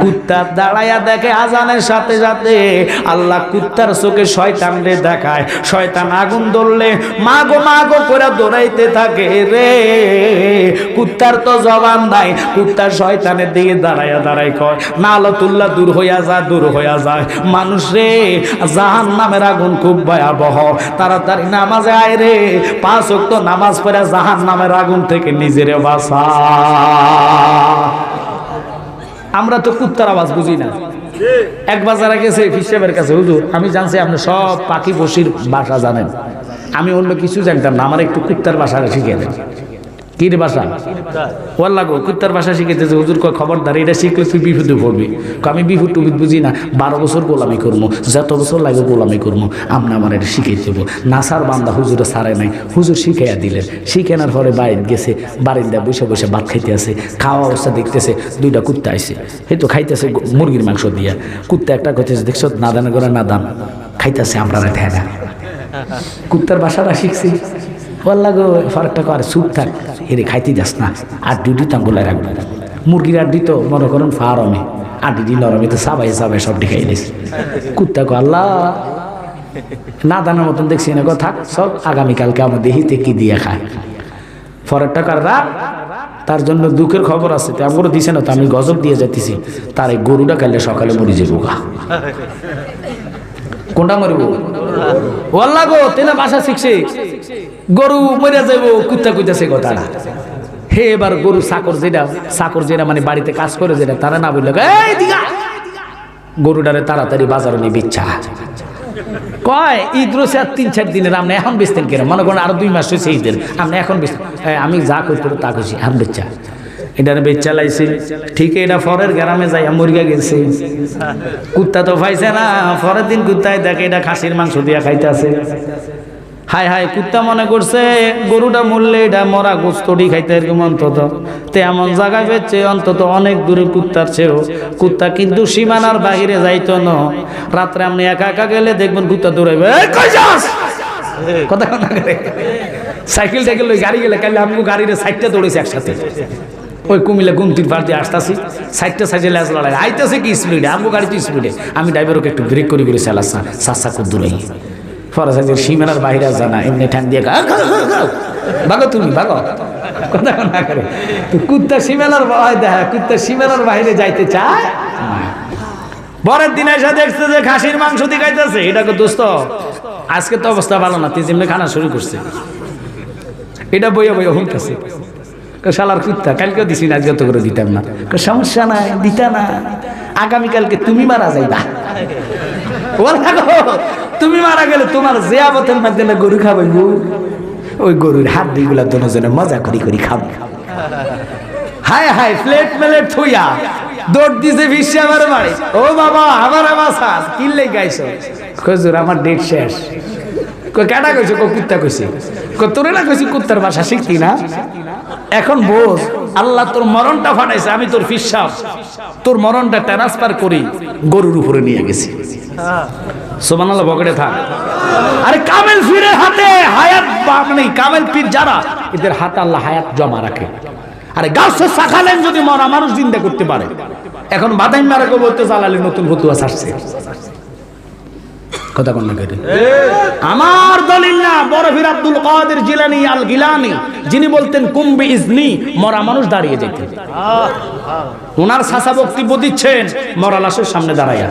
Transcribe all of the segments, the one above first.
কুত্তা দাঁড়াইয়া দেখে আজানের সাথে সাথে আল্লাহ কুত্তার চোখে শয়তানরে দেখায়। শয়তান আগুন ধরলে মাগো মাগো করে দৌড়াইতে থাকে রে। কুত্তার তো জবান নাই, কুত্তা শয়তানের দিকে দাঁড়াইয়া দাঁড়াই কয় নালতুল্লাহ দূর হইয়া যায়, দূর হইয়া যায়। মানুষ রে, জাহান্নামের আগুন খুব ভয়াবহ, তাড়াতাড়ি নামাজে আয় রে, 5 ওয়াক্ত নামাজ পড়ে জাহান্নামের আগুন থেকে নিজেরে বাঁচা। আমরা তো কুত্তার আওয়াজ বুঝি না। এক বাজারে গেছে ফিসাবের কাছে, হুজুর আমি জানছি আপনি সব পাখি পশির ভাষা জানেন, আমি অন্য কিছু জানতাম না, আমার একটু কুত্তার ভাষাটা শিখিয়ে দেন। কি রে ভাষা? ওয়াল্লাহ গো, কুত্তার ভাষা শিখেছে। হুজুর কয় খবরদার, এটা শিখলে তুই বিপদে পড়বি। আমি বিপদ টুবিদ বুঝি না, 12 বছর গোলামি করবো, যত বছর লাগে গোলামি করবো, আপনি আমার এটা শিখিয়ে দেবো। নাসার বান্দা হুজুরে সারে নাই, হুজুর শিখাইয়া দিলেন। শিখানোর পরে বাড়িতে গেছে, বারিন্দা বসে বসে ভাত খাইতে আছে, খাওয়া অবস্থা দেখতেছে 2টা কুত্তা আইছে, এই তো খাইতেছে মুরগির মাংস দিয়া। কুত্তা একটা করতেছে, দেখছো না দানা করে না দান খাইতেছে, আমরা দেয় না। কুত্তার ভাষাটা শিখছি। ওয়াল্লাহ গো, ফারাকটা করে চুপ থাক, এরে খাইতে যাস না, আর ডিউটি তাম বলে রাখবে। মুরগির আড্ডি তো মনে করেন ফার্মে, আড্ডি নরমে তো সাবাই সাবাই সব খাই দিয়েছে। কুত্তা কো আল্লাহ না দানার মতন দেখছি না, থাক সব আগামীকালকে আমার দেহিতে কি দিয়ে খায়। ফরেকটা কার রাত, তার জন্য দুঃখের খবর আছে, আমারও দিছে না তো, আমি গজব দিয়ে যাইতেছি, তার এই গরুটা কালে সকালে মরি যাবো গা। কোনটা মরিব? ওয়াল্লাহ গো, তেনা ভাষা শিখছে, গরু মরে যাইব, কুত্তা কইতাছে কথাটা। হে এবার গরু চাকর যেটা মানে বাড়িতে কাজ করে যেটা, তারা না বললে এই দিগা গরুটারে তাড়াতাড়ি বাজারে নিয়ে বিচ্ছা কয় ঈদ রয়েছে আর 3-4 দিনের, আপনি এখন বেচতেন কেন? মনে করেন আরো 2 মাস হয়েছে ঈদের, আপনি এখন বেচতেন। আমি যা করতে তা করছি, এখন বেচা এটার বেচা লাইছি ঠিক, এটা পরের গ্রামে যাই মুরগা গেছে, কুত্তা তো পাইছে না। পরের দিন কুত্তায় দেখে এটা খাসির মাংস দিয়া খাইতেছে। হায় হায়, কুত্তা মনে করছে গরুটা মরলে এটা মরা গোস্তটি খাইতে এরকম, অন্তত তে এমন জায়গায় বেচছে, অন্তত অনেক দূরে কুত্তার চেয়েও। কুত্তা কিন্তু সীমানার বাহিরে যাইতো না। রাত্রে আপনি একা একা গেলে দেখবেন কুত্তা দৌড়াইবে, কথা কথা করে সাইকেল টাইকেল ওই গাড়ি গেলে, কালে আমি গাড়ির সাইডটা দৌড়েছি একসাথে, ওই কুমিল্লা গুমতির পার দিয়ে আসতেছি, সাইডটা সাইডে লেজ লড়াই আইতেছে কি স্পিডে, আমগো গাড়ি তো স্পিডে, আমি ড্রাইভারকে একটু ব্রেক করে করে চালাচ্ছি, সাসা খুব দূরে ফরাসের সীমানার বাইরে জানা এমনি ঠান দিয়ে ভাগো তুমি ভাগো, কথা না করে। তো কুত্তা সীমানার ভয় দেখা, কুত্তা সীমানার বাইরে যাইতে চায়। পরের দিন এসে দেখছে যে খাসির মাংস দিয়ে খাইতেছে, এটাকে দোস্ত আজকে তো অবস্থা ভালো না, তুই যেমনি খানা শুরু করছে, এটা বইয়া বইয়া হুমতেছে। শালার কুত্তা, কালকেও দিছি না, আজকে তো করে দিতাম না। সমস্যা নাই, দিতা না, আগামীকালকে তুমি মারা যাইবা। তুমি মারা গেলে তোমার জিয়াবতের মাধ্যমে গরু খাবাইব, ওই গরুর হাত দুইগুলা দুজনে মজা করি করি খাব। হায় হায়, প্লেট মেলেট থইয়া দৌড় দিছে বিশ্বে আমার বাড়ি, ও বাবা আমার আমার কিনলে গাইছ, খজুর আমার ডেট শেষ। কেটা কইছে? কুত্তা কইছে। তোরে না কইছি কুত্তার ভাষা শিখতি না? এখন বোঝ, আল্লাহ তোর মরণটা ফাটাইছে, আমি তোর ফিসাব তোর মরণটা ট্রান্সফার করি গরুর উপরে নিয়ে গেছি। সুবহানাল্লাহ, বকড়ে থাক। আরে কামেল পীরের হাতে হায়াত, মানে কামেল পীর যারা, এদের হাতে আল্লাহ হায়াত জমা রাখে। আরে গাছে সাখালেন যদি মরা মানুষ জিন্দা করতে পারে। এখন বাদাম মারাকে বলতে চালালে নতুন ফতুয়া ছাড়ছে, কথা কোন না। আমার দলিল না, বড় পীর আব্দুল কাদের জিলানী আল গিলানী, যিনি বলতেন কুম্বি ইজনি, মরা মানুষ দাঁড়িয়ে যেতেন। ওনার চাচা বক্তব্য দিচ্ছেন মরা লাশের সামনে দাঁড়াইয়া,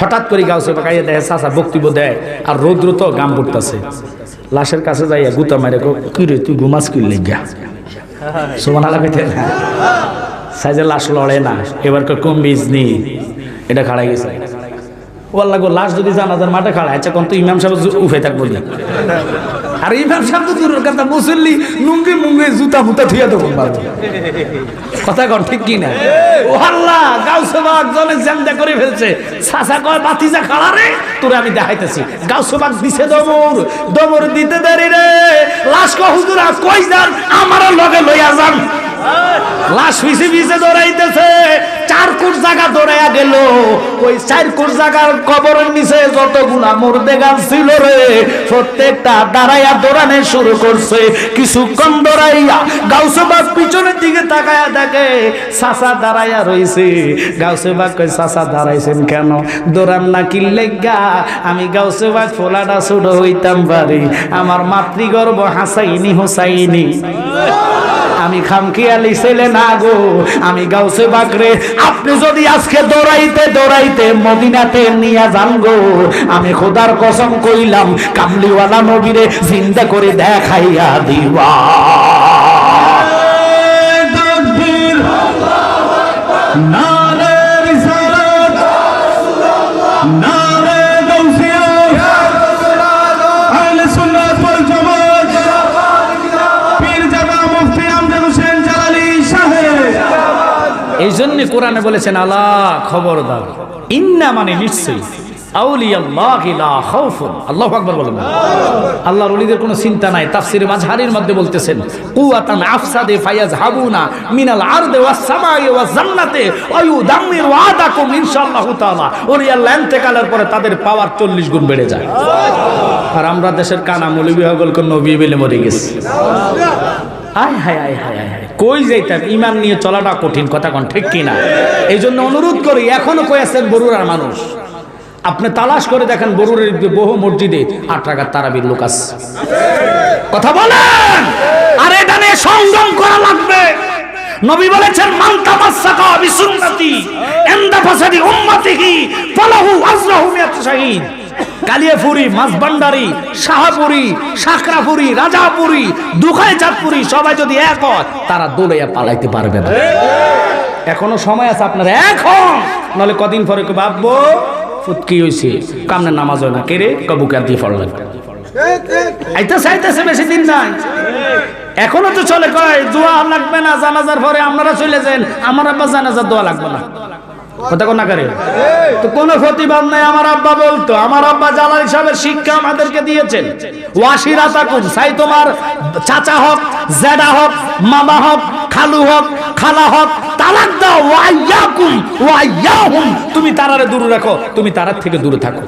হঠাৎ করে গাছে পাকাইয়া দেয়, চাচা বক্তব্য দেয়, আর রৌদ্র তো গাম পড়তেছে, লাশের কাছে যাইয়া গুতা মারে, কি রে তুই ঘুমাস কি লেগা? সুবহানাল্লাহ কইতে না, সাইজে লাশ লড়ে না। এবার কুম্বি ইজনি, এটা খাড়াই গেছে। ওয়াল্লাহ গো, লাশ যদি জানাজার মাঠে খাড়া, আচ্ছা কোন তো ইমাম সাহেব উঠে থাকবো না। আর ইমাম সাহেব তো দূরের কথা, মুসল্লি নুঙ্গি মুঙ্গি জুতা মুতা থুইয়া দেবো, কথা কন ঠিক কি না? ও আল্লাহ, গাউসে বাগ জনে জামদা করে ফেলছে। চাচা কয় বাতিজা খাড়া রে, তোরে আমি দেখাইতেছি। গাউসে বাগ দিছে দমর, দমর দিতে দেরি রে, লাশ কয় হুজুরা কই যান, আমারও লগে লইয়া যান। লাশ পিছে পিছে দৌড়াইতেছে, 4 কোট জায়গা দৌড়াইয়া গেল ওই 4 কোর জায়গার কবরের নিচে যতগুলা মুর্দে গাছ ছিল রে প্রত্যেকটা দাঁড়াইয়া দৌড়ানো শুরু করছে। কিছুক্ষণ দৌড়াইয়া গাউসে বাগ পিছনের দিকে তাকায়া দেখে চাচা দাঁড়াইয়া রইছে। গাউসে বাগ কই চাচা দাঁড়াইছেন কেন? দৌড়ান না কি লেগা? আমি গাউসে বাগ ফোলাটা ছোট হইতাম পারি, আমার মাতৃগর্ভ হাসাইনি হোসাইনি, আমি খামখিয়ালি ছেলে না গো, আমি গাউসে বাকরে আপনি যদি আজকে দৌড়াইতে দৌড়াইতে মদিনাতে নিয়ে যান গো, আমি খোদার কসম কইলাম কামলিওয়ালা নবীরে জিন্দা করে দেখাইয়া দিবা। তাকবীর, নারে রিসালাত, নারে গাউসিয়া, আহলে সুন্নাত ওয়াল জামাত, পীর জানা মুফতি আমজাদ হোসেন জালালী সাহেব। এই জন্য কোরআনে বলেছেন আলা খবরদার, ইন্না মানে নিশ্চয়ই, আউলিয়াল্লাহি লা খাউফুন, আল্লাহু আকবার বলেন। আল্লাহর ওলিদের কোনো চিন্তা নাই। তাফসীরে মাঝহারির মধ্যে বলতেছেন কুওয়াতান আফসাদে ফায়াযহাবুনা মিনাল আরদি ওয়াস সামাই ওয়াস জান্নাতি ওয়া ইউদাম্মিরু আদাকুম ইনশাআল্লাহু তাআলা। ওলি আল্লাহ ইন্তেকালের পরে তাদের পাওয়ার 40 গুণ বেড়ে যায়। আর আমরা দেশের কানা মৌলবি হগলকে নবী বলে মরে গেছি। আয় হায় আয় হায় হায়, কই যাইতাম? ইমান নিয়ে চলাটা কঠিন, কথা কোন ঠিক কিনা? এই জন্য অনুরোধ করি, এখনো কই আছেন বরুড়ার মানুষ, আপনি তালাশ করে দেখেন বরুড়ের বহু মসজিদে 8 রাকাত তারাবির লোক আছে। কথা বলেন। আর এটা নিয়ে সংযম করা লাগবে। নবী বলেছেন মান তামাসসাকা বিসুন্নতি ইনদা ফাসাদি উম্মতিহি ফালাহু আজরাহু মিয়াত শাহীদ। কালিয়াপুরি, মাঝবান্ডারি, শাহপুরি, সাকরাপুরি, রাজাপুরি, দুখাইচাঁদপুরি সবাই যদি এক হয় তারা দৌড়াইয়া পালাইতে পারবে না। এখনো সময় আছে আপনার, এখন নলে কদিন পরে ভাববো ফুটকি হয়েছে কামনে নামাজ হয় না, কেরে কবুকে দিয়ে পড়লেন। আইতেছে বেশি দিন নাই, এখনো তো চলে। কয় দোয়া লাগবে না জানাজার পরে, আপনারা চলে যান, আমার আব্বা জানাজার দোয়া লাগবে না। কথা কোন না করে তো কোনো প্রতিবাদ নাই। আমার আব্বা বলতো, আমার আব্বা জালালী সাহেবের শিক্ষা আমাদেরকে দিয়েছেন, ওয়াশিরাতাকুম, চাই তোমার চাচা হোক, জেডা হোক, মামা হোক, খালু হোক, খালা হোক, তালাক দাও, ওয়াইয়াকুম ওয়াইয়াহুম, তুমি তারারে দূরে রাখো, তুমি তারার থেকে দূরে থাকো।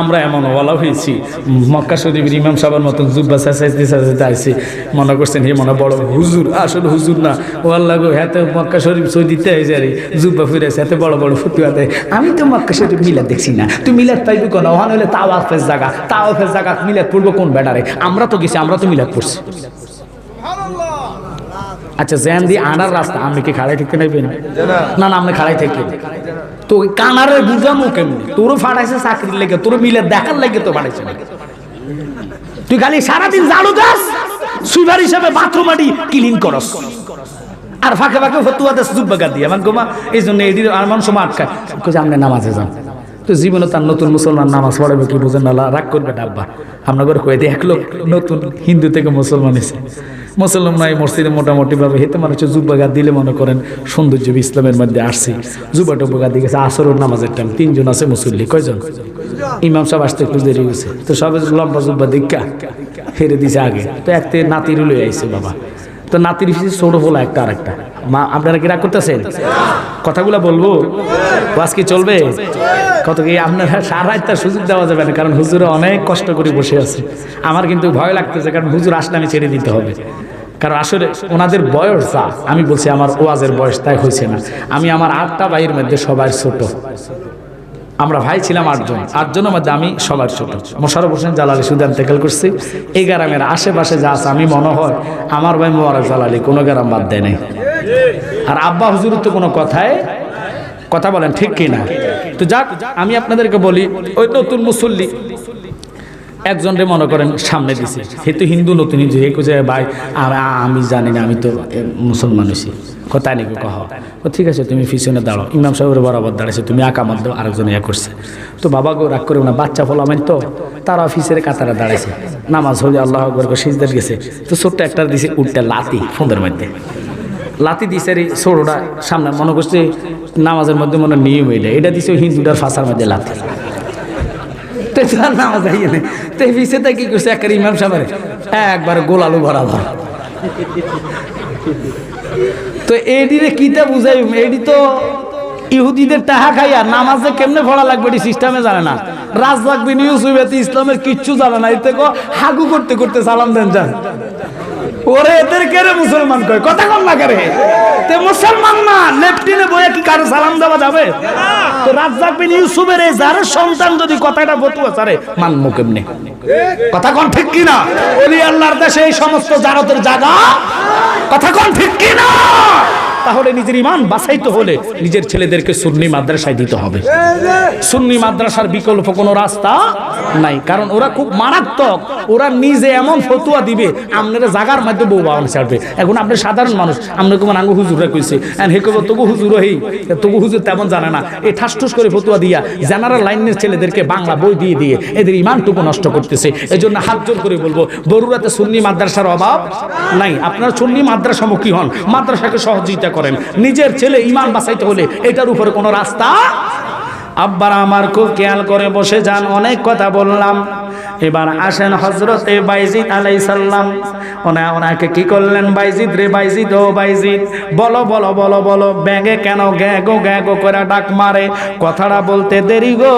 আমরা এমন বলা হয়েছি, মক্কা শরীফের ইমাম সাহেবের মতন জুব্বা সাজাইতে আইছি, মনে করছেন হে মনে বড় হুজুর, আসলে হুজুর না, ও আল্লাহ গো, হ্যাঁ মক্কা শরীফ সই দিতে হয়েছে আর জুব্বা ফিরেছে, এত বড় বড় ফুটুয়া দেয়। আমি তো মক্কা শরীফ মিলাদ দেখছি না, তুই মিলাদ পাইবি কোন? ওখানে হলে তাওয়াফের জায়গা, তাওয়াফের জায়গা মিলাদ পড়বো কোন বেটারে? আমরা তো গেছি, আমরা তো মিলাদ পড়ছি। আচ্ছা জেন দি আনার রাস্তা আমি কি খাড়াই থাকতে নাইবেন? না না, আপনি খাড়াই থাকি তো কানারে বুঝামো কেমনি? তোরও ফাটাইছে চাকরির লেগে, তোর মিলে দেখার লেগে তো ফাটাইছে। তুই খালি সারাদিন ঝাড়ু দাস, সুইপার হিসাবে বাথরুম আদি ক্লিন করস, আর ফাঁকে ফাঁকে ফতুয়া দাস জুব্বাগা দিয়ে আমার গোমা। এই জন্য এদিন আর মানুষ আটকায়, আপনি নামাজে যান। তো জীবনে তার নতুন মুসলমান নামাজ পড়াবে কি বুঝেন না, রাগ করবে ডাব্বা। আপনার করে কয়ে দিয়ে এক লোক নতুন হিন্দু থেকে মুসলমান এসে, মুসলমান নাই মসজিদে মোটামুটি ভাবে হেতে মানুষ জুব্বাগা দিলে মনে করেন সৌন্দর্য ইসলামের মধ্যে আসছে। জুব্বা টুব্বাগা দিয়ে গেছে আসরের নামাজের টাইম, 3 জন আছে মুসল্লি, কয়জন? ইমাম সাহেব আসতে একটু দেরি গেছে, তো সবাই লম্বা জুব্বা দীক্ষা হেরে দিছে আগে। তো একতে নাতির লই আইছে বাবা, তো নাতির ছোট বলা একটা আর একটা। মা আপনারা কি রাগ করতেছেন? কথাগুলা বলবো, ওয়াজ কি চলবে? কত কি আপনারা সারা রাত তার সুযোগ দেওয়া যাবে না, কারণ হুজুরে অনেক কষ্ট করে বসে আছে। আমার কিন্তু ভয় লাগতেছে, কারণ হুজুর আসলে আমি ছেড়ে দিতে হবে। কারণ আসলে ওনাদের বয়স যা, আমি বলছি আমার ওয়াজের বয়স তাই হয়েছে না। আমি আমার 8টা ভাইয়ের মধ্যে সবার ছোট, আমরা ভাই ছিলাম 8 জন, 8 জনের মধ্যে আমি সবার ছোট। মোশাররফ হোসেন জালালী শুধু ইন্তেকাল করছি। এই গ্রামের আশেপাশে যা আছে আমি মনে হয় আমার ভাই মোবারক জালালী কোনো গ্রাম বাদ দেয় নাই। আর আব্বা হুজুরের তো কোনো কথায় কথা বলেন ঠিক কিনা? তো যাক, আমি আপনাদেরকে বলি, ওই নতুন মুসল্লি একজনরে মনে করেন সামনে দিছে, সে তো হিন্দু, নতুন হিন্দু, এ কোথায় ভাই আমি জানি না, আমি তো মুসলমান হয়েছি। কথা নাকি কহ, ঠিক আছে তুমি পিছনে দাঁড়াও, ইমাম সাহেবের বরাবর দাঁড়াইছে, তুমি আঁকা মার দাও, আরেকজন ইয়া করছে। তো বাবা গো রাগ করে না, বাচ্চা ফলামেন তো, তারা অফিসের কাতারে দাঁড়াইছে, নামাজ হলে আল্লাহ আকবার সিজদার গেছে। তো ছোট্ট একটা দিছে উঠতে লাতি, ফোনের মধ্যে লাতি দিছে রে ছোটটা সামনে, মনে করছে নামাজের মধ্যে মনে নিয়ম হইলে এটা দিছে হিন্দুটার ফাঁসার মধ্যে লাতি। নামাজ আইয়ে নেই, তো পিছিয়ে কি করছে একটা ইমাম সাহেবের একবার গোলালু বরাবর। তো এডিরে কিতা বুঝাই, এডি তো ইহুদিদের টাকা খাইয়া নামাজে কেমনে পড়া লাগবে এটি সিস্টেমে জানে না। রাজ্জাক বিন ইউসুফ ইসলামের কিচ্ছু জানে না, এতে হাগু করতে করতে সালাম দেন যান। ওরে এদের কেরে মুসলমান কয়, কথা কম না করে তে মুসলমান না, লেফটিনে বইয়া কি কারো সালাম দেওয়া যাবে? তো রাজ্জাক বিন ইউসুফের এই যার সন্তান যদি কথাটা বতুয়া ছাড়ে মানমু কেমনে? কথা কোন ঠিক কি না? ওলি আল্লাহর দেশে এই সমস্ত জারতের জায়গা, কথা কোন ঠিক কি না? তাহলে নিজের ঈমান বাঁচাইতে হলে নিজের ছেলেদেরকে সুন্নি মাদ্রাসায় দিতে হবে। সুন্নি মাদ্রাসার বিকল্প কোনো রাস্তা নাই, কারণ ওরা খুব মারাত্মক। ওরা নিজে এমন ফতুয়া দিবে আপনারা জাগার মধ্যে বউ বাবান ছাড়বে। এখন আপনি সাধারণ মানুষ, আপনাকে মানে আঙ্গু হুজুরে কইছে হে কব তবু হুজুর হই, তবু হুজুর তেমন জানে না, এই ঠাসঠুস করে ফতুয়া দিয়া জেনারেল লাইনের ছেলেদেরকে বাংলা বই দিয়ে দিয়ে এদের ঈমানটুকু নষ্ট করতেছে। এই জন্য হাত জোর করে বলবো, বরুড়াতে সুন্নি মাদ্রাসার অভাব নাই। আপনারা সুন্নি মাদ্রাসামুখী হন, মাদ্রাসাকে সহযোগিতা করেন। নিজের ছেলে ঈমান বাঁচাইতে হলে এটার উপরে কোনো রাস্তা। আব্বারা আমার খুব খেয়াল করে বসে যান, অনেক কথা বললাম। এবার আসেন হযরতে বাইজিদ আলাইহিস সালাম। ওনাকে কি করলেন? বাইজিদ রে বাইজিদ, ও বাইজিদ বলো বলো বলো বলো। ব্যাঙে কেন গ্যাগো করে ডাক মারে? কথাটা বলতে দেরি গো।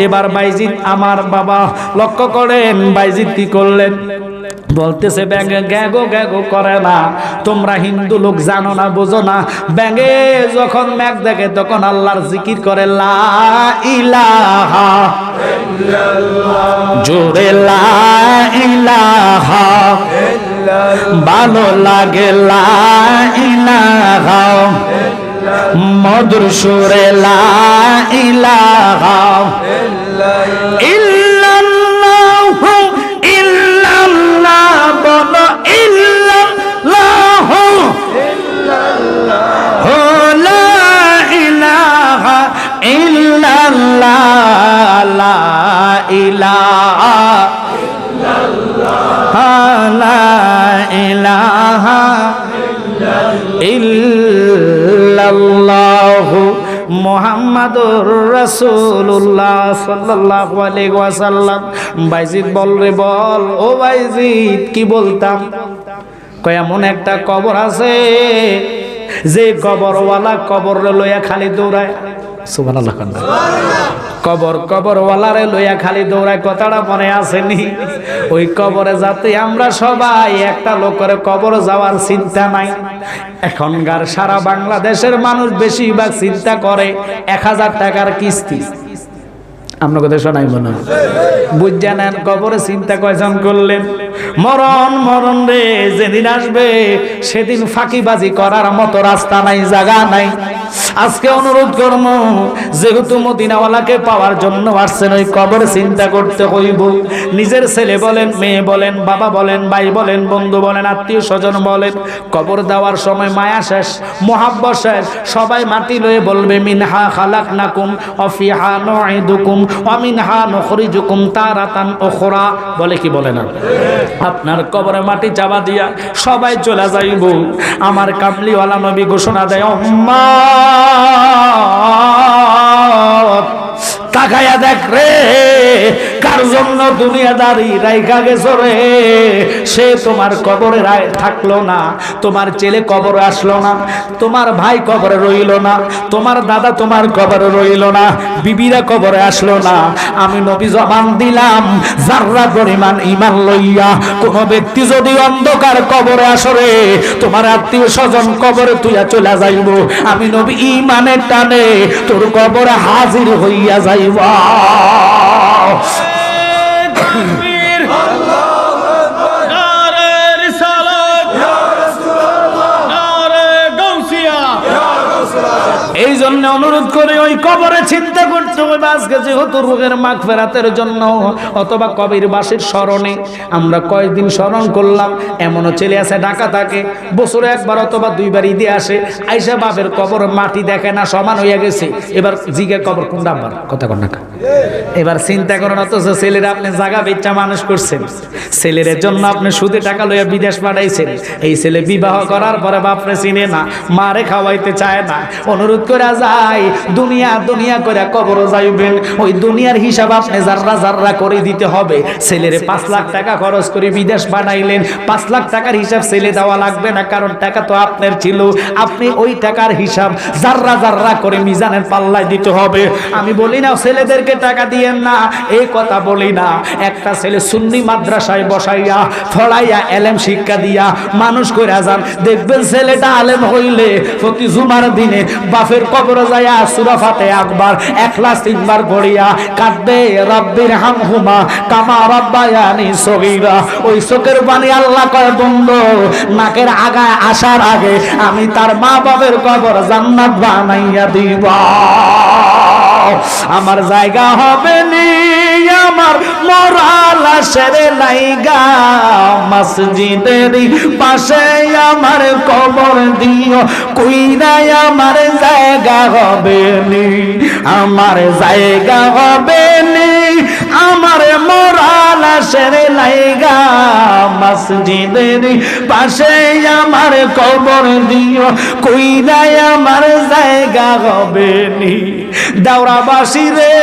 এবার বাইজিদ আমার বাবা লক্ষ্য করেন বাইজিদ কি করলেন? বলতেছে ব্যাঙে গ্যাগো গ্যাগো করে না। তোমরা হিন্দু লোক জানো না, বোঝো না। ব্যাঙে যখন মেঘ দেখে তখন আল্লাহর জিকির করে, লা ইলাহা ইল্লাল্লাহ, জোরে লা ইলাহা ইল্লাল্লাহ, ভালো লাগে লা ইলাহা ইল্লাল্লাহ, মধুর সুরে লা ইলাহা ইল্লাল্লাহ, মুহাম্মাদুর রাসূলুল্লাহ সাল্লাল্লাহু আলাইহি ওয়াসাল্লাম। বাইজিদ বল রে বল, ও বাইজিদ কি বলতাম? কয় এমন একটা কবর আছে যে কবরওয়ালা কবর লইয়া খালি দৌড়ায়। সুবহানাল্লাহ। কবরওয়ালারে লইয়া খালি দৌড়ায়, কথাটা মনে আসেনি? ওই কবরে যাতে আমরা সবাই একটা লোকের কবর যাওয়ার চিন্তা নাই। এখনকার সারা বাংলাদেশের মানুষ বেশিরভাগ চিন্তা করে 1000 টাকার কিস্তি। আপনার কথা শোনাই মনে বুঝা নেন। কবরে চিন্তা কয়জন করলেন? মরণ রে যেদিন আসবে সেদিন ফাঁকিবাজি করার মতো রাস্তা নাই, জায়গা নাই। আজকে অনুরোধ করব, যেহেতু মদিনাওয়ালাকে পাওয়ার জন্য আসছেন, ওই কবর চিন্তা করতে হইব। নিজের ছেলে বলেন, মেয়ে বলেন, বাবা বলেন, ভাই বলেন, বন্ধু বলেন, আত্মীয় স্বজন বলেন, কবর দেওয়ার সময় মায়া শেষ, মোহাব্বত শেষ। সবাই মাটি লয়ে বলবে, মিনহা খালাকনাকুম ওয়া ফিহা নুঈদুকুম ওয়া মিনহা নুখরিজুকুম তারাতান উখরা। বলে কি বলে না? আপনার কবরে মাটি চাপা দিয়া সবাই চলে যাইব। আমার কামলিওয়ালা নবী ঘোষণা দেয়, তাকায়া দেখ রে, কার জন্য দুনিয়াদারি রাইখা গেছো রে। সে তোমার কবরে থাকলো না, তোমার ছেলে কবরে আসলো না, তোমার ভাই কবরে রইল না, তোমার দাদা তোমার কবরে রইল না, বিবিরা কবরে আসলো না। আমি নবী জবান দিলাম, যাররা পরিমাণ ঈমান লইয়া কোন ব্যক্তি যদি অন্ধকার কবরে আসরে, তোমার আত্মীয় স্বজন কবরে তুইয়া চলে যাইব, আমি নবী ঈমানের টানে তোর কবরে হাজির হইয়া যাইব। এই জন্য অনুরোধ করে ওই কবরে চিন্তা করতে হবে। আজকে যেহেতু রোগের মাগফিরাতের জন্য অথবা কবির বাসীর স্মরণে আমরা কয়েকদিন স্মরণ করলাম। এমনও ছেলে আছে ঢাকা থাকে, বছরে একবার অথবা দুইবার ঈদে আসে, আইসা বাপের কবর মাটি দেখে না, সমান হইয়া গেছে। এবার জিগে কবর কোনটা আমার কথা কর না। এবার চিন্তা করেন, অথচ ছেলেরা আপনি জায়গা বেচা মানুষ করছেন, ছেলের জন্য আপনি সুদে টাকা লইয়া বিদেশ পাঠাইছেন। এই ছেলে বিবাহ করার পরে বাপরে চিনে না, মারে খাওয়াইতে চায় না। অনুরোধ করে যায় দুনিয়া দুনিয়া করে কবর যাইবেন, ওই দুনিয়ার হিসাব আপনি জাররা জাররা করে দিতে হবে। ছেলের 5 লাখ টাকা খরচ করে বিদেশ বানাইলেন, 5 লাখ টাকার হিসাব ছেলে দেওয়া লাগবে না, কারণ টাকা তো আপনার ছিল। আপনি ওই টাকার হিসাব জাররা জাররা করে মিজানের পাল্লায় দিতে হবে। আমি বলি না ছেলেদেরকে টাকা দিয়েন না, এই কথা বলি না। একটা ছেলে সুন্নি মাদ্রাসায় বসাইয়া ফড়াইয়া এলেম শিক্ষা দিয়া মানুষ কইরা যান, দেখবেন ছেলেটা আলেম হইলে প্রতি জুমার দিনে বাপের কবরে যায়া সূরা ফাতিহা একবার, ইখলাস 3 বার পড়িয়া কাঁদবে, রব্বির হামহুমা কামা রাব্বায়ানি সগীরা। ওই চোখের পানি আল্লাহ কয় বন্ধু নাকের আগায় আসার আগে আমি তার মা বাবার কবর জান্নাত বানাইয়া দিব। আমার জায়গা হবে নি আমার মরাল সেরে লাইগা, মসজিদের পাশে আমার কবর দিও, কইরাই আমার জায়গা হবে নি, আমার জায়গা হবে নি আমার মরাল সেরে লাইগা, মসজিদের পাশে আমার কবর দিও, কইরাই আমার জায়গা হবে নি। দাওরাবাসী রে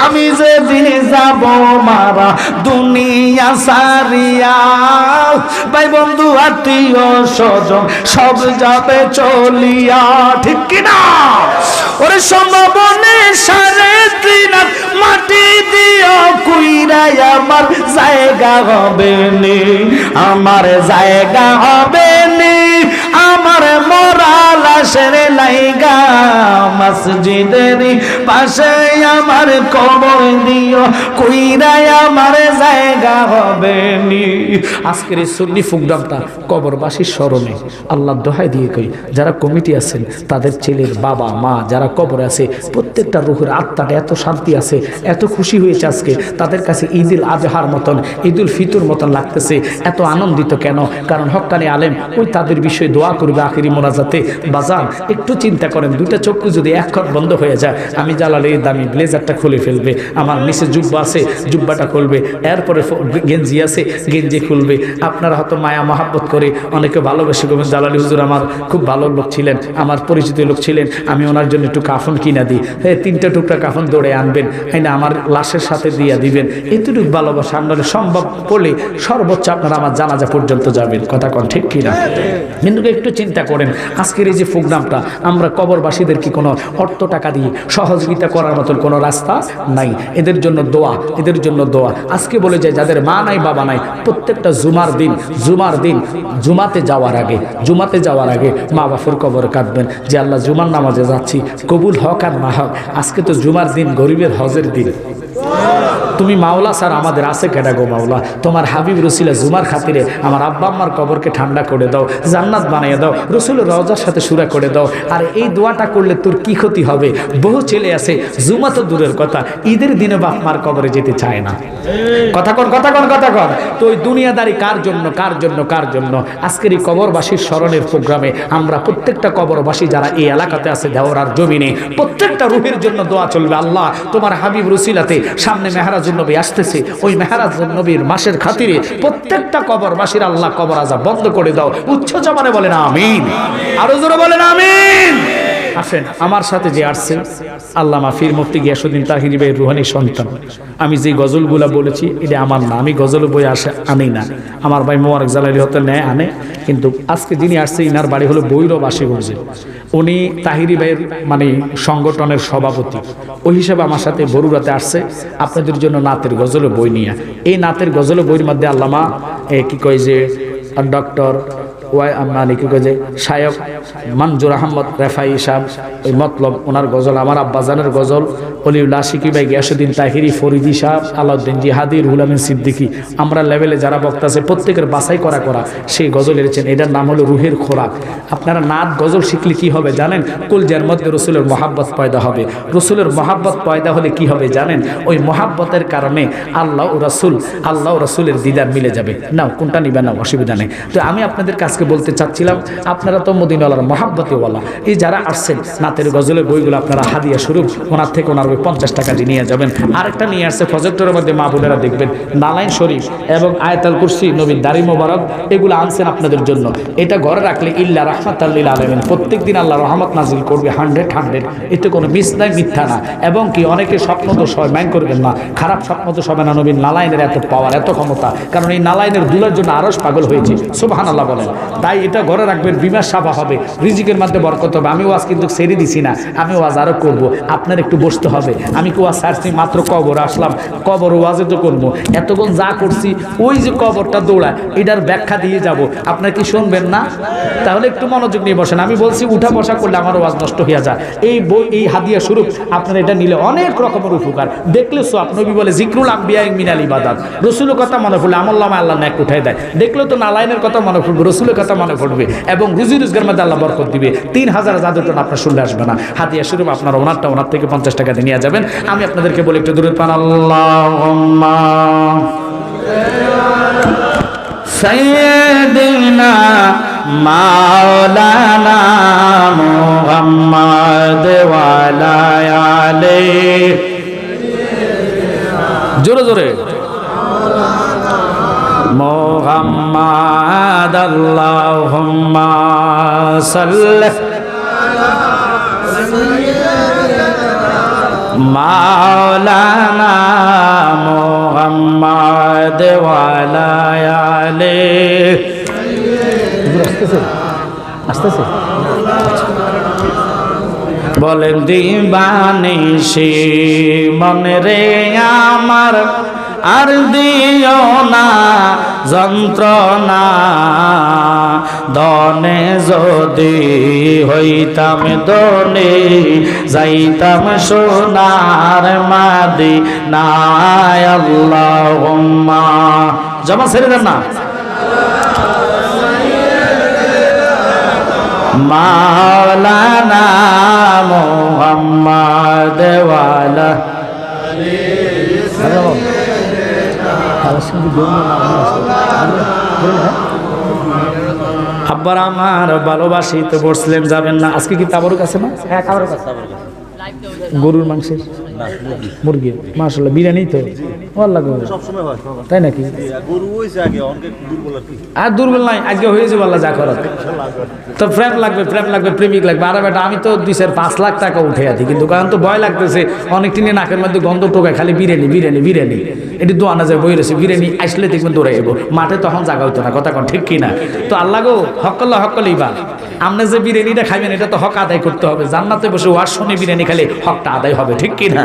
আমি যে দিনে যাব মারা দুনিয়া সারিয়া, ভাই বন্ধু আত্মীয় স্বজন সব যাবে চলিয়া, ঠিক কিনা? ওরে সম্ভাবনে সারে দিন মাটি দিও, কইরাই আমার জায়গা হবে নি, আমার জায়গা হবে নি, আমার মরাল সেরে লাইগা, মসজিদের পাশে আমার কবর দিও, কইরাই আমার জায়গা হবে নি। আজকের এই সুন্নি প্রোগ্রামটা কবরবাসীর স্মরণে আল্লাহর দোহাই দিয়ে কই, যারা কমিটি আছেন তাদের ছেলের বাবা মা যারা কবরে আছে প্রত্যেকটা রূহের আত্মাটা এত শান্তি আছে, এত খুশি হয়েছে আজকে তাদের কাছে ঈদুল আজহার মতন, ঈদুল ফিতর মতন লাগতেছে। এত আনন্দিত কেন? কারণ হক্কানি আলেম ওই তাদের বিষয়ে দোয়া করবে আখিরি মোনাজাতে। বাজান একটু চিন্তা করেন, দুইটা চক্ষু যদি একখট বন্ধ হয়ে যায়, আমি জালালের দামি ব্লেজারটা খুলে ফেলবে, আমার নিচে জুব্বা আছে জুব্বাটা খুলবে, এরপরে গেঞ্জি আছে গেঞ্জি খুলবে। আপনারা হয়তো মায়া মহাব্বত করে অনেকে ভালোবেসে করবেন, জালালি হুজুর আমার খুব ভালো লোক ছিলেন, আমার পরিচিত লোক ছিলেন, আমি ওনার জন্য একটু কাফন কিনা দিই, 3টা টুকরা কাফন দৌড়ে আনবেন, না আমার লাশের সাথে দিয়ে দিবেন। এতটুকু ভালোবাসা আপনারা সম্ভব পড়লে সর্বোচ্চ আপনারা আমার জানাজা পর্যন্ত যাবেন। কথা কন ঠিক কিনা? কিন্তু একটু চিন্তা করেন আজকের এই যে প্রোগ্রামটা, আমরা কবরবাসীদের কি কোনো অর্থ টাকা দিয়ে সহযোগিতা করার মতন কোনো রাস্তা নাই? এদের জন্য দোয়া, এদের জন্য দোয়া। আজকে বলে যায় যাদের মা নাই বাবা নাই, প্রত্যেকটা জুমার দিন জুমাতে যাওয়ার আগে মা বাবার কবরে কাঁদবেন যে আল্লাহ জুমার নামাজে যাচ্ছি, কবুল হক আর না হোক, আজকে তো জুমার দিন, গরিবের হজের দিন। তুমি মাওলা স্যার আমাদের আছে কেডা গো মাওলা, তোমার হাবিব রসুলা জুমার খাতিরে আমার আব্বা আম্মার কবরকে ঠান্ডা করে দাও, জান্নাত বানিয়ে দাও, রসুলের রওজার সাথে সুরা করে দাও। আর এই দোয়াটা করলে তোর কি ক্ষতি হবে? বহু ছেলে আছে জুমা তো দূরের কথা, ঈদের দিনে বাপ মার কবরে যেতে চায় না। কথা কন তো ওই দুনিয়াদারি কার জন্য? আজকের এই কবরবাসীর স্মরণের প্রোগ্রামে আমরা প্রত্যেকটা কবরবাসী যারা এই এলাকাতে আছে দেওরার জমিনে, প্রত্যেকটা রূহের জন্য দোয়া চলবে। আল্লাহ তোমার হাবিব রসিলাতে সামনে মেহরাজুন নবী আসতেছে, ওই মেহরাজুন নবীর মাসের খাতিরে প্রত্যেকটা কবরবাসীর আল্লাহ কবর আযাব বন্ধ করে দাও। উচ্চ জবানে বলেন আমিন, আরো জোরে বলেন আমিন। আসেন আমার সাথে যে আসছেন আল্লামা পীর মুফতি গিয়াসউদ্দিন তাহিরি ভাইয়ের রুহানি সন্তান। আমি যে গজলগুলা বলেছি এটা আমার না, আমি গজল বই আনি না, আমার ভাই মোবারক জালালি হতে নেয় আনে। কিন্তু আজকে যিনি আসছে ইনার বাড়ি হলো বৈরব আশিগঞ্জে, উনি তাহিরি ভাইয়ের মানে সংগঠনের সভাপতি, ওই হিসাবে আমার সাথে বরুড়াতে আসছে আপনাদের জন্য নাতের গজল বই নিয়ে। এই নাতের গজল বইয়ের মধ্যে আল্লামা কি কয় যে ডক্টর মানে কি কয় যে শায়ক মঞ্জুর আহমদ রেফাই সাহেব, ওই মতলব ওনার গজল, আমার আব্বাজানের গজল, অলিউল্লাহ শিকি ভাই গিয়াসউদ্দিন তাহিরি, ফরিদি সাহেব, আলাউদ্দিন জিহাদি, রুহুল আমিন সিদ্দিকী, আমরা লেভেলে যারা বক্তা আছে প্রত্যেকের বাছাই করা সেই গজল এনেছেন। এটার নাম হলো রুহের খোরাক। আপনারা নাত গজল শিখলে কি হবে জানেন? কলজার মধ্যে রসুলের মহাব্বত পয়দা হবে। রসুলের মহাব্বত পয়দা হলে কি হবে জানেন? ওই মহাব্বতের কারণে আল্লাহ ও রসুলের দিদার মিলে যাবে। নাও কোনটা নিবে, নাও অসুবিধা নেই। তো আমি আপনাদের কাছে আজকে বলতে চাচ্ছিলাম, আপনারা তো মদিনাওয়ালার মহাব্বতে ওয়ালা, এই যারা আসছেন নাতের গজলের বইগুলো আপনারা হাদিয়া স্বরূপ ওনার থেকে ওনার ওই 50 টাকা দিয়ে নিয়ে যাবেন। আরেকটা নিয়ে আসছে প্রজেক্টরের মধ্যে, মা বোনেরা দেখবেন, নালাইন শরীফ এবং আয়াতুল কুরসি, নবীর দাড়ি মোবারক, এগুলো আনছেন আপনাদের জন্য। এটা ঘরে রাখলে ইল্লা রাহমাতাল লিল আলামিন, প্রত্যেকদিন আল্লাহ রহমত নাজিল করবে 100। এতে কোনো মিস নাই, মিথ্যা না। এবং কি অনেকে স্বপ্ন দোষ হয়, মাইন্ড করবেন না, খারাপ স্বপ্ন দোষ হবে না। নবীর নালাইনের এত পাওয়ার, এত ক্ষমতা, কারণ এই নালাইনের দুলার জন্য আরশ পাগল হয়েছে, সুবহানাল্লাহ বলেন। তাই এটা ঘরে রাখবেন, বিমার সাফা হবে, রিজিকের মধ্যে বরকত হবে। আমি ওয়াজ কিন্তু ছেড়ে দিছি না, আমি ওয়াজ আরো করবো, আপনার একটু বসতে হবে। আমি কি ওয়াজ ছাড়ছি, মাত্র কবর আসলাম, কবর ওয়াজে তো করবো, এতক্ষণ যা করছি ওই যে কবরটা দৌড়ায়, এটার ব্যাখ্যা দিয়ে যাব। আপনার কি শুনবেন না? তাহলে একটু মনোযোগ নিয়ে বসেন। আমি বলছি উঠা বসা করলে আমার ওয়াজ নষ্ট হয়ে যায়। এই বই, এই হাদিয়া স্বরূপ আপনারা এটা নিলে অনেক রকমের উপকার। দেখলে সব, নবী বলে জিকরুল আম্বিয়া মিনাল ইবাদাত, রসুলের কথা মনে পড়লে আমল্লামা আল্লাহ নেক উঠাই দেয়। দেখলে তো নালাইনের কথা মনে পড়বে, রসুলের কথা মনে পড়বে, এবং রুজি রোজগার মধ্যে আল্লাহ বরকত দিবে। 3000 জাদুটন আপনার শুনলে আসবে না। হাদিয়া স্বরূপ আপনারা ওনার থেকে 50 টাকা দিয়ে নিয়ে যাবেন। আমি আপনাদেরকে বলি একটু দূরে পান, আল্লাহুম্মা সাইয়্যিদিনা মাওলানা মুহাম্মদ ওয়া আলা আলিহি, জোরে জোরে, মুহাম্মদ আল্লাহুম্মা সাল্লি মাওলানা মুহাম্মদ ওয়া আলা আলিহি। আসতেছে বলেন দিবানিশি মনে রে আমার, আর দিও না যন্ত্রণা, দনে যদি হইতাম দনে, যাইতাম সোনার মাদিনায়। আল্লাহুম্মা, জমা ছেড়ে দেন না, মাওলানা মুহাম্মদ ওয়া আলা আব্বার আমার ভালোবাসি তো বসলেন, যাবেন না? আজকে কি তাবরক আছে না? হ্যাঁ, তাবরক আছে। গরুর মাংসের, মুরগি, মাশাআল্লাহ, বিরিয়ানি তো আল্লাহ সবসময় হয়, তাই নাকি? গরু হইছে আগে, অনেক দুর্বল আর কি। আর দুর্বল নাই, আজকে হয়েছে আল্লাহ যা করার। তো প্রেম লাগবে, প্রেমিক লাগবে। আরে বেটা, আমি তো 2-5 লাখ টাকা উঠে আছি, কিন্তু কারণ তো ভয় লাগতেছে, অনেক টিনে নাকের মধ্যে গন্ধ টোকায়, খালি বিরিয়ানি। এটি দোয়ানা যায় বই রয়েছে, বিরিয়ানি আসলে দেখবেন দৌড়ে যাবো। মাঠে তখন জাগা হইতো না, কথা কন ঠিক কিনা? তো আল্লাহ গো, হকলেই বা আপনি যে বিরিয়ানিটা খাবেন, এটা তো হক আদায় করতে হবে। জান্নাতে বসে ওয়াজ শুনে বিরিয়ানি খেলে হকটা আদায় হবে, ঠিক কিনা?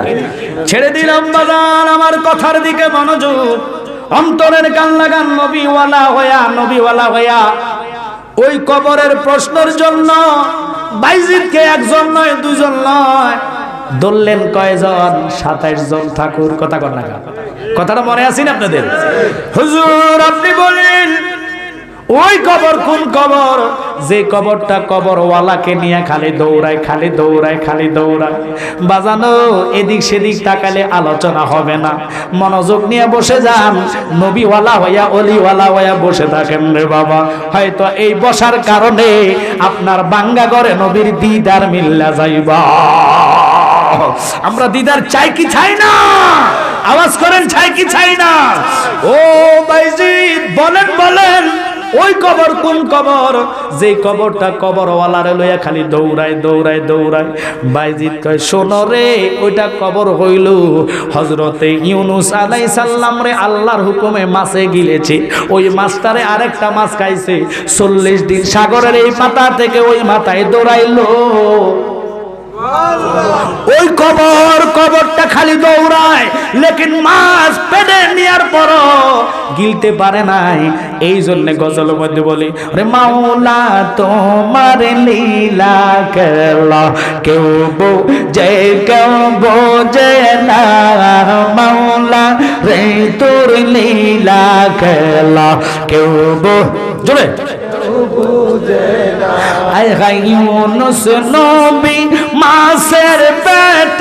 ছেড়ে দিলাম বাজার, আমার কথার দিকে মনোযোগ, অন্তরের গান লাগান। নবীওয়ালা হইয়া ওই কবরের প্রশ্নের জন্য বাইজিদকে একজন নয়, দুজন নয়, ধরলেন কয়জন? 27 জন ঠাকুর। কথা কন না, কথাটা মনে আছে না আপনাদের? হুজুর আপনি বলেন ওই কবর কোন কবর? যে কবরটা কবরওয়ালাকে নিয়ে খালি দৌড়ায়। বাজানো, এদিক সেদিক তাকালে আলোচনা হবে না, মনোযোগ নিয়ে বসে যান। নবীওয়ালা হইয়া, অলিওয়ালা হইয়া বসে থাকেন রে বাবা। হয়তো এই বসার কারণে আপনার বাঙ্গা ঘরে নবীর দিদার মিল্লা যাইবা। আমরা দিদার চাই কি চাই না? আওয়াজ করেন, চাই কি চাই না? ও বাইজিদ বলেন ওই কবর কোন কবর? যে কবরটা কবরওয়ালারে লইয়া খালি দৌড়ায়। বাইজিদ কয়, শোনো রে, ওইটা কবর হইল হযরতে ইউনূস আলাইহিস সালাম রে আল্লাহর হুকুমে মাছে গিলেছে। ওই মাছটারে আরেকটা মাছ খাইছে। 40 দিন সাগরের এই মাথা থেকে ওই মাথায় দৌড়াইলো। ওই কবরটা খালি দৌড়ায়, লেকিন মাছ পেটে নেওয়ার পর গিলতে পারে নাই। এই জন্য গজলের মধ্যে বলি, রে মাওলা তোমার লীলা খেলা কেউ বোঝে না, মাওলা রে তোর লীলা খেলা কেউ জোরে ইউনূস নবী মাছের পেট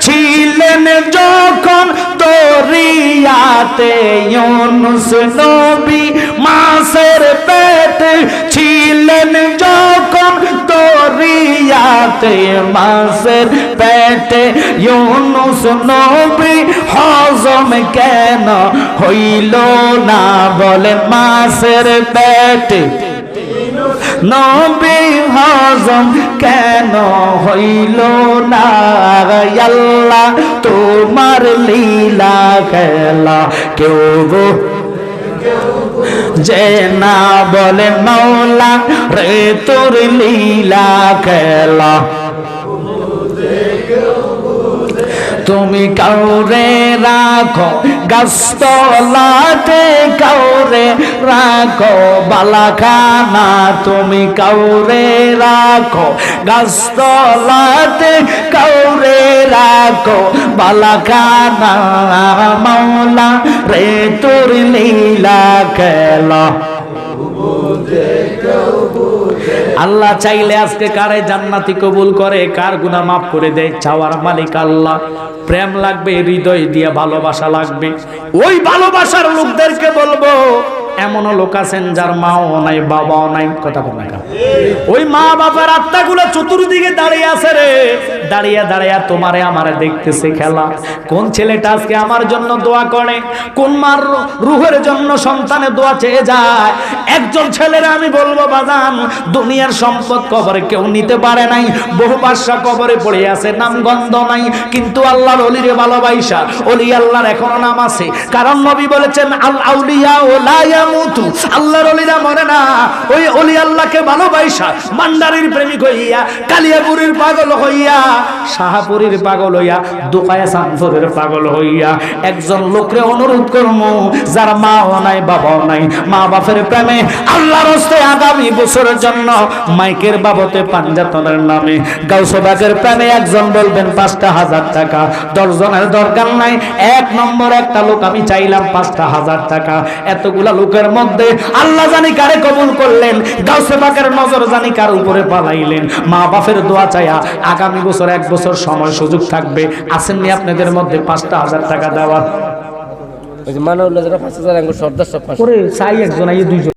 ছিলেন যখন দরিয়াতে। ইউনূস নবী মাছের পেট ছিলেন ছিলেন যখন দরিয়াতে মাছের পেটে ইউনুস নবী হজম কেন হইল না বলে মাছের পেটে নবী হজম কেন হইল না আল্লাহ তোমার লীলা খেলা কেউ যে না বলে মৌলা রে তোর লীলা খেলা তুমি কাউরে রাখো গাছতলাতে কাউরে রাখো বালাখানা তুমি কাউরে রাখো গাছতলাতে কাউরে রাখো বালাখানা মৌলা রে তোর লীলা খেলা আল্লাহ চাইলে আজকে কারে জান্নাতি কবুল করে কার গুনাহ মাফ করে দেয় চাওয়ার মালিক আল্লাহ প্রেম লাগবে হৃদয় দিয়ে ভালোবাসা লাগবে ওই ভালোবাসার লোকদেরকে বলবো এমনও লোক আছেন যার মাও নাই বাবাও নাই কথা বল না ওই মা বাবার আত্মাগুলো চতুর্দিকে দাঁড়িয়ে আছে রে দাঁড়িয়ে দাঁড়িয়ে তোমারে আমারে দেখতেছে খেলা কোন ছেলেটা আজকে আমার জন্য দোয়া করে কোন মার রুহের জন্য সন্তানে দোয়া চেয়ে যায় একজন ছেলের আমি বলবো বাজান দুনিয়ার সম্পদ কবরে কেউ নিতে পারে নাই বহু বাদশা কবরে পড়ে আছে নাম গন্ধ নাই কিন্তু আল্লাহর ওলিরে ভালোবাসা ওলি আল্লাহর এখনো নাম আছে কারণ নবী বলেছেন আল আউলিয়া লা ইয়ামুতু আল্লাহর ওলিরা মরে না ওই ওলি আল্লাহকে ভালোবাসা মান্ডারির প্রেমিক হইয়া কালিয়াপুরীর পাগল হইয়া শাহপুরীর পাগল হইয়া দোকায়া সানপুরের পাগল হইয়া একজন লোকরে অনুরোধ করমু যার মাও নাই বাবাও নাই মা বাপের প্রেমে আল্লাহর হস্তে আগামী বছরের জন্য মাইকের বাবতে পাঞ্জাতনের নামে গাউসবাগের প্রেমে একজন বলবেন ৫,০০০ টাকা ১০ জনের দরকার নাই এক নম্বর একটা লোক আমি চাইলাম ৫,০০০ টাকা এতগুলা লোকের মধ্যে আল্লাহ জানি কারে কবুল করলেন গাউসবাগের নজর জানি কার উপরে পালাইলেন মা বাপের দোয়া চাইয়া আগামী বছর ১ বছর সময় সুযোগ থাকবে আসেননি আপনাদের মধ্যে ৫,০০০ টাকা দেওয়ার ওই যে মানবুল্লাহ যারা ৫,০০০ সর্দার সব করে চাই একজন আইয়ে দুইজন